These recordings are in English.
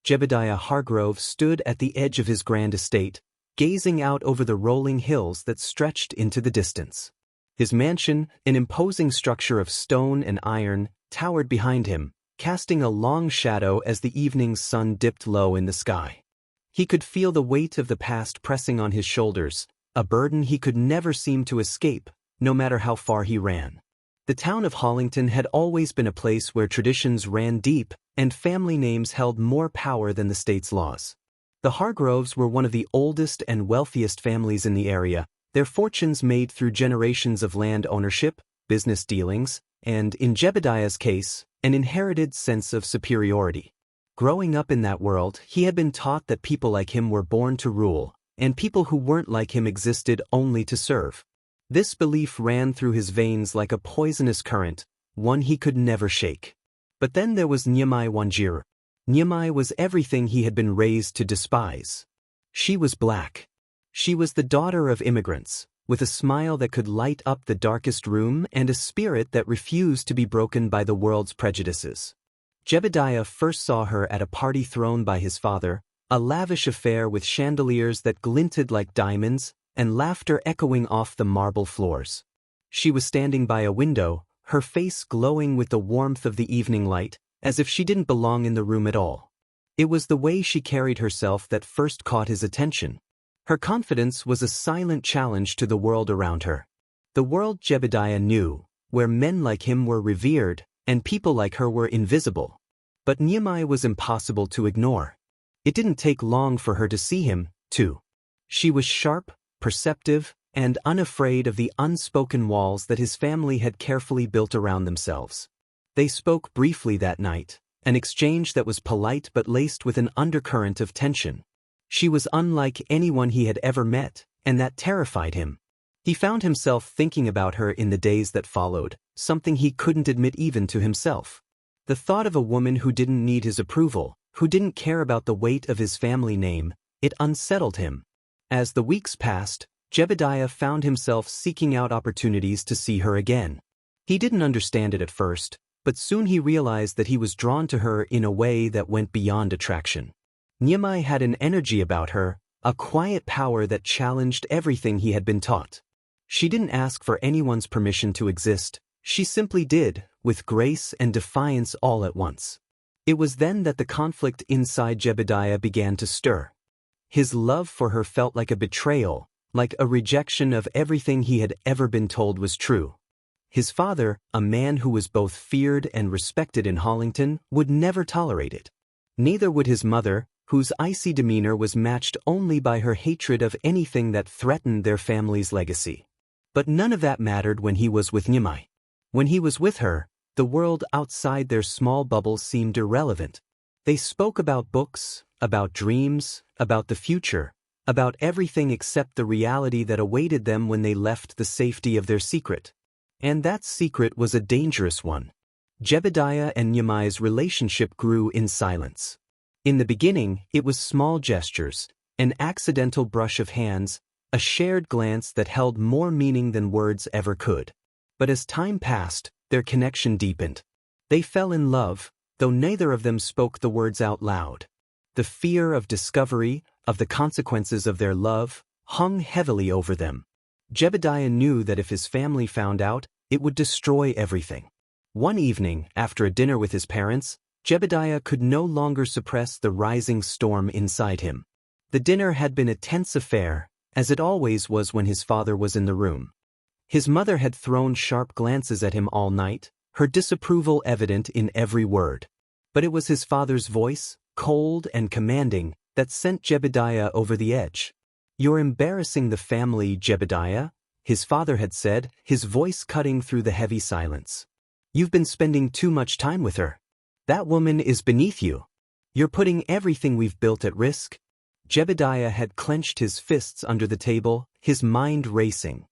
Jebediah Hargrove stood at the edge of his grand estate, gazing out over the rolling hills that stretched into the distance. His mansion, an imposing structure of stone and iron, towered behind him, casting a long shadow as the evening's sun dipped low in the sky. He could feel the weight of the past pressing on his shoulders, a burden he could never seem to escape, no matter how far he ran. The town of Hollington had always been a place where traditions ran deep and family names held more power than the state's laws. The Hargroves were one of the oldest and wealthiest families in the area, their fortunes made through generations of land ownership, business dealings, and, in Jebediah's case, an inherited sense of superiority. Growing up in that world, he had been taught that people like him were born to rule, and people who weren't like him existed only to serve. This belief ran through his veins like a poisonous current, one he could never shake. But then there was Nyamai Wanjiru. Nyamai was everything he had been raised to despise. She was black. She was the daughter of immigrants, with a smile that could light up the darkest room and a spirit that refused to be broken by the world's prejudices. Jebediah first saw her at a party thrown by his father, a lavish affair with chandeliers that glinted like diamonds, and laughter echoing off the marble floors. She was standing by a window, her face glowing with the warmth of the evening light, as if she didn't belong in the room at all. It was the way she carried herself that first caught his attention. Her confidence was a silent challenge to the world around her. The world Jebediah knew, where men like him were revered, and people like her were invisible. But Nyamai was impossible to ignore. It didn't take long for her to see him, too. She was sharp, perceptive, and unafraid of the unspoken walls that his family had carefully built around themselves. They spoke briefly that night, an exchange that was polite but laced with an undercurrent of tension. She was unlike anyone he had ever met, and that terrified him. He found himself thinking about her in the days that followed, something he couldn't admit even to himself. The thought of a woman who didn't need his approval, who didn't care about the weight of his family name, it unsettled him. As the weeks passed, Jebediah found himself seeking out opportunities to see her again. He didn't understand it at first, but soon he realized that he was drawn to her in a way that went beyond attraction. Nyamai had an energy about her, a quiet power that challenged everything he had been taught. She didn't ask for anyone's permission to exist, she simply did, with grace and defiance all at once. It was then that the conflict inside Jebediah began to stir. His love for her felt like a betrayal, like a rejection of everything he had ever been told was true. His father, a man who was both feared and respected in Hollington, would never tolerate it. Neither would his mother, whose icy demeanor was matched only by her hatred of anything that threatened their family's legacy. But none of that mattered when he was with Nyamai. When he was with her, the world outside their small bubble seemed irrelevant. They spoke about books, about dreams, about the future, about everything except the reality that awaited them when they left the safety of their secret. And that secret was a dangerous one. Jebediah and Nyamai's relationship grew in silence. In the beginning, it was small gestures, an accidental brush of hands, a shared glance that held more meaning than words ever could. But as time passed, their connection deepened. They fell in love, though neither of them spoke the words out loud. The fear of discovery, of the consequences of their love, hung heavily over them. Jebediah knew that if his family found out, it would destroy everything. One evening, after a dinner with his parents, Jebediah could no longer suppress the rising storm inside him. The dinner had been a tense affair, as it always was when his father was in the room. His mother had thrown sharp glances at him all night, her disapproval evident in every word. But it was his father's voice, cold and commanding, that sent Jebediah over the edge. "You're embarrassing the family, Jebediah," his father had said, his voice cutting through the heavy silence. "You've been spending too much time with her. That woman is beneath you. You're putting everything we've built at risk." Jebediah had clenched his fists under the table, his mind racing.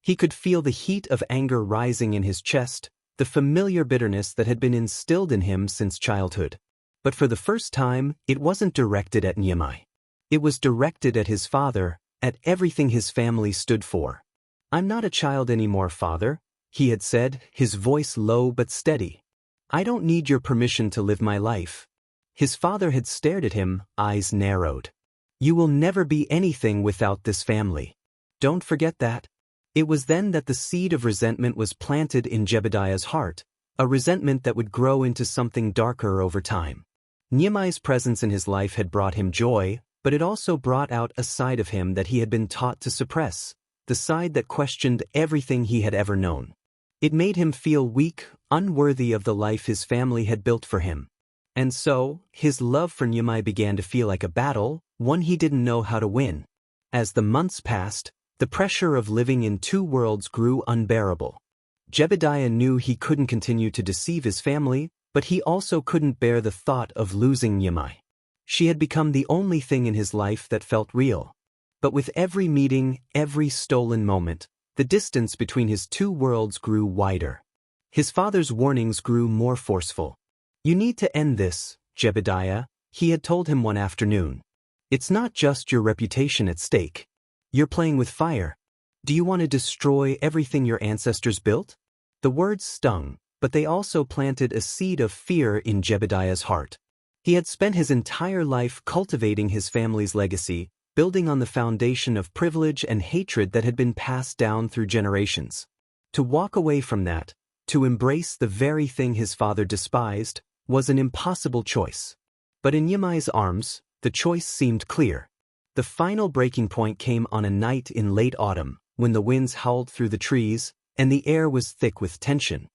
He could feel the heat of anger rising in his chest, the familiar bitterness that had been instilled in him since childhood. But for the first time, it wasn't directed at Nyamai. It was directed at his father, at everything his family stood for. "I'm not a child anymore, father," he had said, his voice low but steady. "I don't need your permission to live my life." His father had stared at him, eyes narrowed. "You will never be anything without this family. Don't forget that." It was then that the seed of resentment was planted in Jebediah's heart, a resentment that would grow into something darker over time. Nehemiah's presence in his life had brought him joy, but it also brought out a side of him that he had been taught to suppress, the side that questioned everything he had ever known. It made him feel weak, unworthy of the life his family had built for him. And so, his love for Nehemiah began to feel like a battle, one he didn't know how to win. As the months passed, the pressure of living in two worlds grew unbearable. Jebediah knew he couldn't continue to deceive his family, but he also couldn't bear the thought of losing Nehemiah. She had become the only thing in his life that felt real. But with every meeting, every stolen moment, the distance between his two worlds grew wider. His father's warnings grew more forceful. "You need to end this, Jebediah," he had told him one afternoon. "It's not just your reputation at stake. You're playing with fire. Do you want to destroy everything your ancestors built?" The words stung, but they also planted a seed of fear in Jebediah's heart. He had spent his entire life cultivating his family's legacy, building on the foundation of privilege and hatred that had been passed down through generations. To walk away from that, to embrace the very thing his father despised, was an impossible choice. But in Nehemiah's arms, the choice seemed clear. The final breaking point came on a night in late autumn, when the winds howled through the trees, and the air was thick with tension.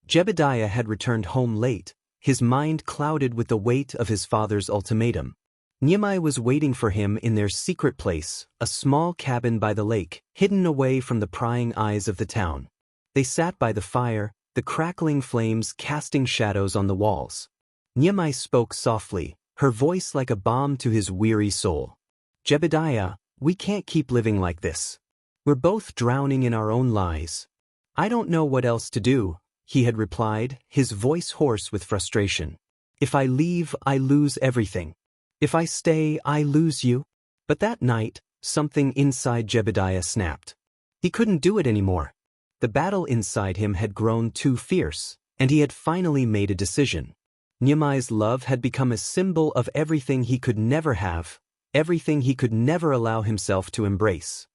Jebediah had returned home late, his mind clouded with the weight of his father's ultimatum. Nehemiah was waiting for him in their secret place, a small cabin by the lake, hidden away from the prying eyes of the town. They sat by the fire, the crackling flames casting shadows on the walls. Nehemiah spoke softly, her voice like a balm to his weary soul. "Jebediah, we can't keep living like this. We're both drowning in our own lies." "I don't know what else to do," he had replied, his voice hoarse with frustration. "If I leave, I lose everything. If I stay, I lose you." But that night, something inside Jebediah snapped. He couldn't do it anymore. The battle inside him had grown too fierce, and he had finally made a decision. Nehemiah's love had become a symbol of everything he could never have, everything he could never allow himself to embrace.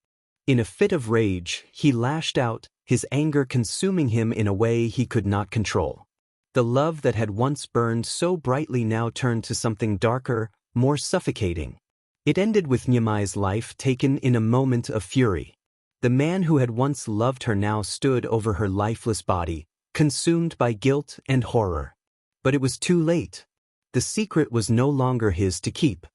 In a fit of rage, he lashed out, his anger consuming him in a way he could not control. The love that had once burned so brightly now turned to something darker, more suffocating. It ended with Nehemiah's life taken in a moment of fury. The man who had once loved her now stood over her lifeless body, consumed by guilt and horror. But it was too late. The secret was no longer his to keep.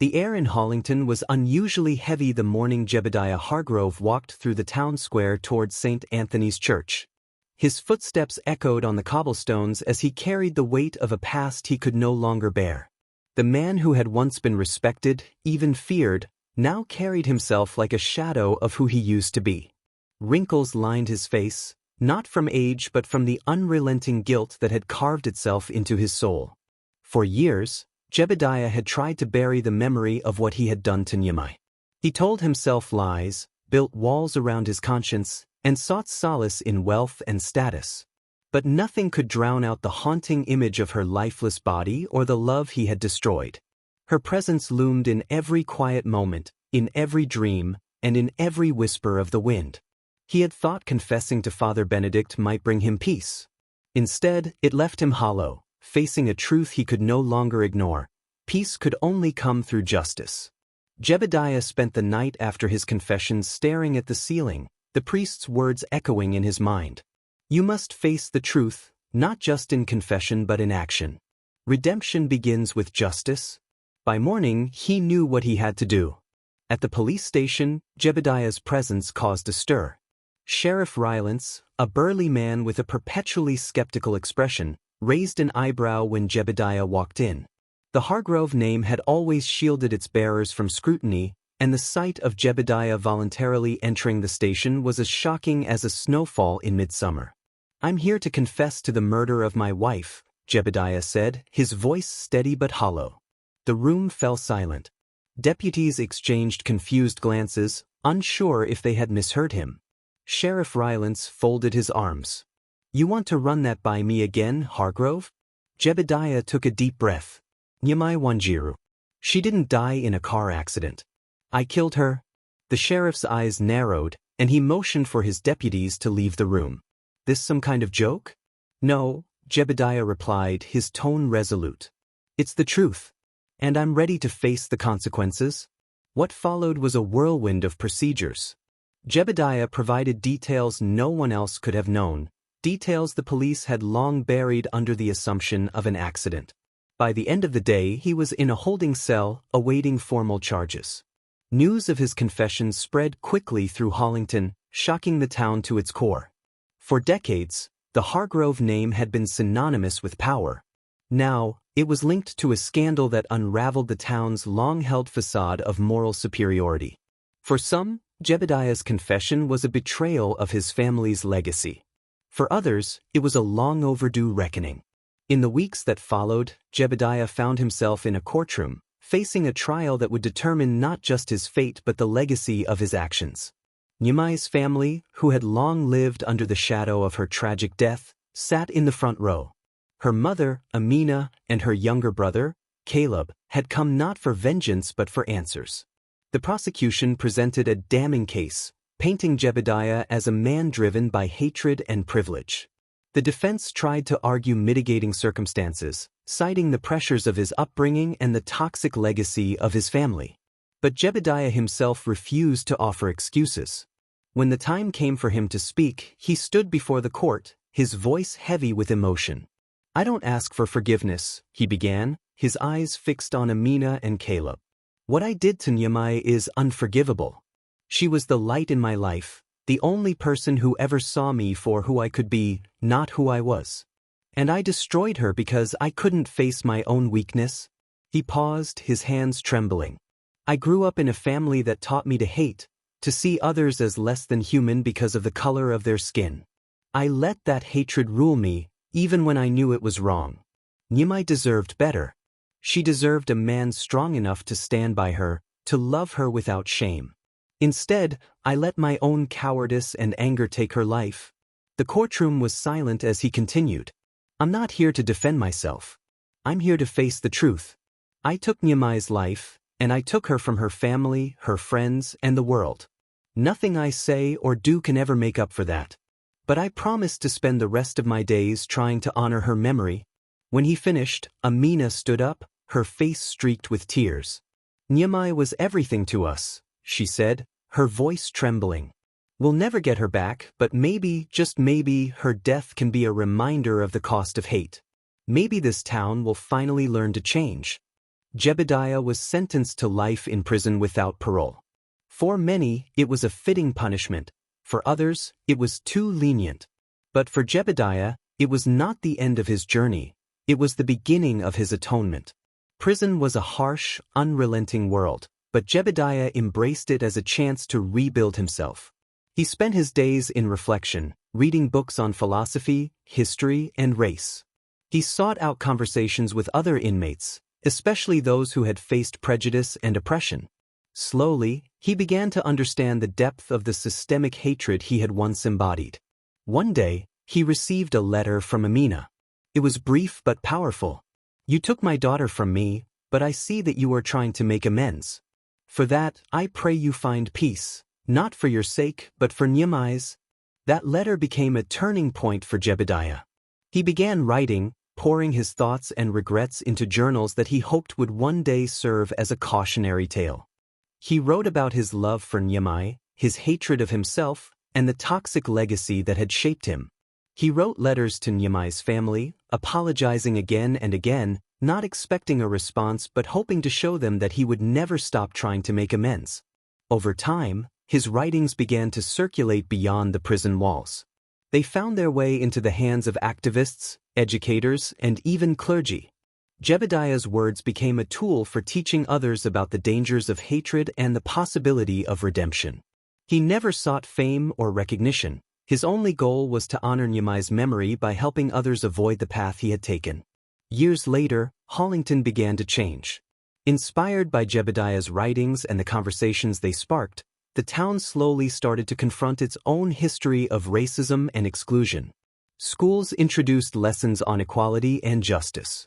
The air in Hollington was unusually heavy the morning Jebediah Hargrove walked through the town square toward St. Anthony's Church. His footsteps echoed on the cobblestones as he carried the weight of a past he could no longer bear. The man who had once been respected, even feared, now carried himself like a shadow of who he used to be. Wrinkles lined his face, not from age but from the unrelenting guilt that had carved itself into his soul. For years, Jebediah had tried to bury the memory of what he had done to Nehemiah. He told himself lies, built walls around his conscience, and sought solace in wealth and status. But nothing could drown out the haunting image of her lifeless body or the love he had destroyed. Her presence loomed in every quiet moment, in every dream, and in every whisper of the wind. He had thought confessing to Father Benedict might bring him peace. Instead, it left him hollow, facing a truth he could no longer ignore. Peace could only come through justice. Jebediah spent the night after his confession staring at the ceiling, the priest's words echoing in his mind. "You must face the truth, not just in confession but in action. Redemption begins with justice." By morning, he knew what he had to do. At the police station, Jebediah's presence caused a stir. Sheriff Rylance, a burly man with a perpetually skeptical expression, raised an eyebrow when Jebediah walked in. The Hargrove name had always shielded its bearers from scrutiny, and the sight of Jebediah voluntarily entering the station was as shocking as a snowfall in midsummer. "I'm here to confess to the murder of my wife," Jebediah said, his voice steady but hollow. The room fell silent. Deputies exchanged confused glances, unsure if they had misheard him. Sheriff Rylance folded his arms. "You want to run that by me again, Hargrove?" Jebediah took a deep breath. Nyamai Wanjiru. She didn't die in a car accident. I killed her. The sheriff's eyes narrowed, and he motioned for his deputies to leave the room. This some kind of joke? No, Jebediah replied, his tone resolute. It's the truth. And I'm ready to face the consequences. What followed was a whirlwind of procedures. Jebediah provided details no one else could have known, details the police had long buried under the assumption of an accident. By the end of the day, he was in a holding cell, awaiting formal charges. News of his confession spread quickly through Hollington, shocking the town to its core. For decades, the Hargrove name had been synonymous with power. Now, it was linked to a scandal that unraveled the town's long-held facade of moral superiority. For some, Jebediah's confession was a betrayal of his family's legacy. For others, it was a long-overdue reckoning. In the weeks that followed, Jebediah found himself in a courtroom, facing a trial that would determine not just his fate but the legacy of his actions. Nyamai's family, who had long lived under the shadow of her tragic death, sat in the front row. Her mother, Amina, and her younger brother, Caleb, had come not for vengeance but for answers. The prosecution presented a damning case, painting Jebediah as a man driven by hatred and privilege. The defense tried to argue mitigating circumstances, citing the pressures of his upbringing and the toxic legacy of his family. But Jebediah himself refused to offer excuses. When the time came for him to speak, he stood before the court, his voice heavy with emotion. I don't ask for forgiveness, he began, his eyes fixed on Amina and Caleb. What I did to Nyamai is unforgivable. She was the light in my life, the only person who ever saw me for who I could be, not who I was. And I destroyed her because I couldn't face my own weakness. He paused, his hands trembling. I grew up in a family that taught me to hate, to see others as less than human because of the color of their skin. I let that hatred rule me, even when I knew it was wrong. Nyamai deserved better. She deserved a man strong enough to stand by her, to love her without shame. Instead, I let my own cowardice and anger take her life. The courtroom was silent as he continued. I'm not here to defend myself. I'm here to face the truth. I took Nyamai's life, and I took her from her family, her friends, and the world. Nothing I say or do can ever make up for that. But I promised to spend the rest of my days trying to honor her memory. When he finished, Amina stood up, her face streaked with tears. Nyamai was everything to us, she said, her voice trembling. We'll never get her back, but maybe, just maybe, her death can be a reminder of the cost of hate. Maybe this town will finally learn to change. Jebediah was sentenced to life in prison without parole. For many, it was a fitting punishment. For others, it was too lenient. But for Jebediah, it was not the end of his journey. It was the beginning of his atonement. Prison was a harsh, unrelenting world, but Jebediah embraced it as a chance to rebuild himself. He spent his days in reflection, reading books on philosophy, history, and race. He sought out conversations with other inmates, especially those who had faced prejudice and oppression. Slowly, he began to understand the depth of the systemic hatred he had once embodied. One day, he received a letter from Amina. It was brief but powerful. You took my daughter from me, but I see that you are trying to make amends. For that, I pray you find peace, not for your sake, but for Nyamai's. That letter became a turning point for Jebediah. He began writing, pouring his thoughts and regrets into journals that he hoped would one day serve as a cautionary tale. He wrote about his love for Nyamai, his hatred of himself, and the toxic legacy that had shaped him. He wrote letters to Nyamai's family, apologizing again and again, not expecting a response but hoping to show them that he would never stop trying to make amends. Over time, his writings began to circulate beyond the prison walls. They found their way into the hands of activists, educators, and even clergy. Jebediah's words became a tool for teaching others about the dangers of hatred and the possibility of redemption. He never sought fame or recognition. His only goal was to honor Nyamai's memory by helping others avoid the path he had taken. Years later, Hollington began to change. Inspired by Jebediah's writings and the conversations they sparked, the town slowly started to confront its own history of racism and exclusion. Schools introduced lessons on equality and justice.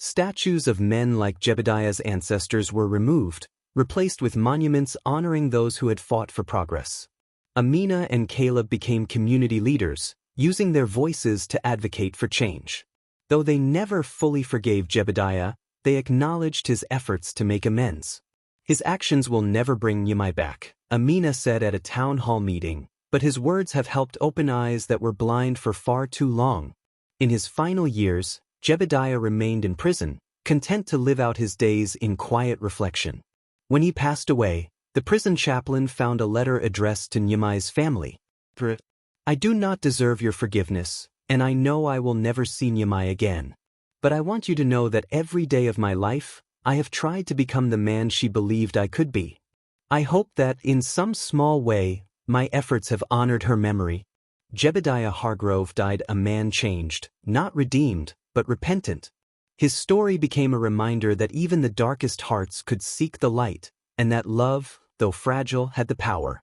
Statues of men like Jebediah's ancestors were removed, replaced with monuments honoring those who had fought for progress. Amina and Caleb became community leaders, using their voices to advocate for change. Though they never fully forgave Jebediah, they acknowledged his efforts to make amends. His actions will never bring Yimai back, Amina said at a town hall meeting, but his words have helped open eyes that were blind for far too long. In his final years, Jebediah remained in prison, content to live out his days in quiet reflection. When he passed away, the prison chaplain found a letter addressed to Yimai's family. I do not deserve your forgiveness, and I know I will never see Yimai again. But I want you to know that every day of my life, I have tried to become the man she believed I could be. I hope that, in some small way, my efforts have honored her memory. Jebediah Hargrove died a man changed, not redeemed, but repentant. His story became a reminder that even the darkest hearts could seek the light, and that love, though fragile, had the power.